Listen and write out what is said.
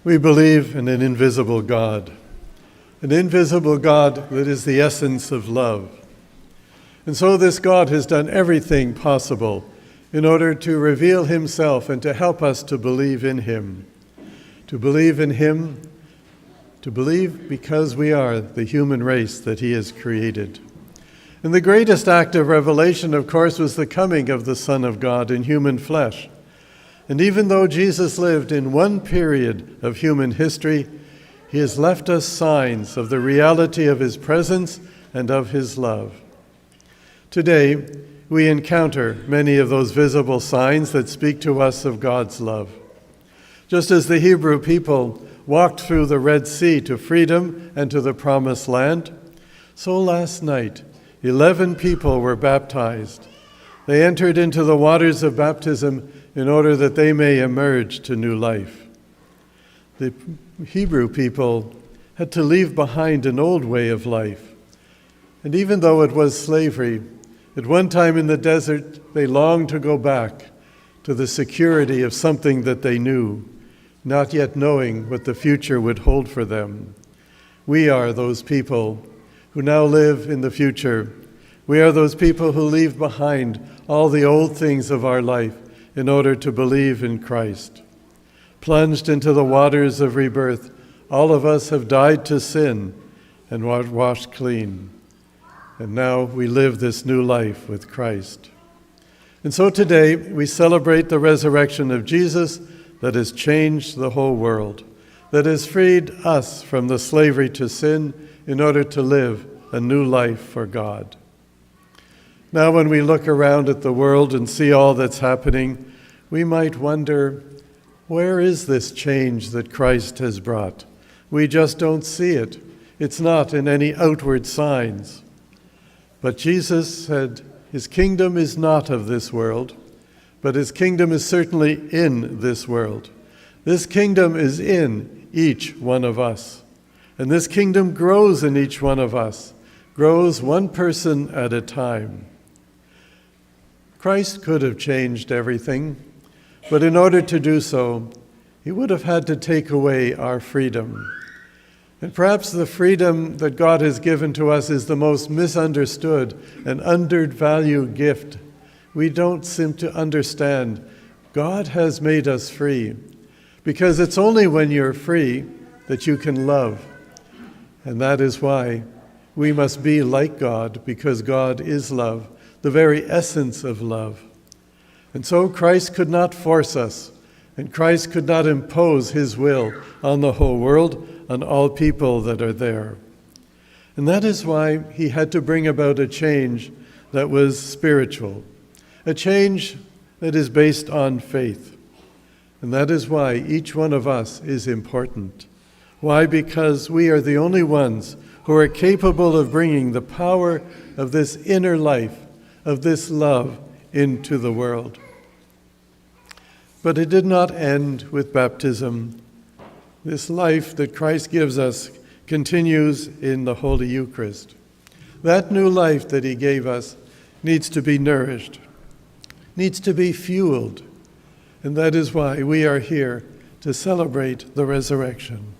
We believe in an invisible God that is the essence of love. And so this God has done everything possible in order to reveal himself and to help us to believe in him. To believe in him, to believe because we are the human race that he has created. And the greatest act of revelation, of course, was the coming of the Son of God in human flesh. And even though Jesus lived in one period of human history, he has left us signs of the reality of his presence and of his love. Today, we encounter many of those visible signs that speak to us of God's love. Just as the Hebrew people walked through the Red Sea to freedom and to the Promised Land, so last night, 11 people were baptized. They entered into the waters of baptism in order that they may emerge to new life. The Hebrew people had to leave behind an old way of life. And even though it was slavery, at one time in the desert, they longed to go back to the security of something that they knew, not yet knowing what the future would hold for them. We are those people who now live in the future. We are those people who leave behind all the old things of our life in order to believe in Christ. Plunged into the waters of rebirth, all of us have died to sin and washed clean. And now we live this new life with Christ. And so today we celebrate the resurrection of Jesus that has changed the whole world, that has freed us from the slavery to sin in order to live a new life for God. Now, when we look around at the world and see all that's happening, we might wonder, where is this change that Christ has brought? We just don't see it. It's not in any outward signs. But Jesus said, his kingdom is not of this world, but his kingdom is certainly in this world. This kingdom is in each one of us. And this kingdom grows in each one of us, grows one person at a time. Christ could have changed everything, but in order to do so, he would have had to take away our freedom. And perhaps the freedom that God has given to us is the most misunderstood and undervalued gift. We don't seem to understand. God has made us free, because it's only when you're free that you can love. And that is why we must be like God, because God is love, the very essence of love. And so Christ could not force us, and Christ could not impose his will on the whole world, on all people that are there. And that is why he had to bring about a change that was spiritual, a change that is based on faith. And that is why each one of us is important. Why? Because we are the only ones who are capable of bringing the power of this inner life, of this love, into the world. But it did not end with baptism. This life that Christ gives us continues in the Holy Eucharist. That new life that he gave us needs to be nourished, needs to be fueled. And that is why we are here to celebrate the resurrection.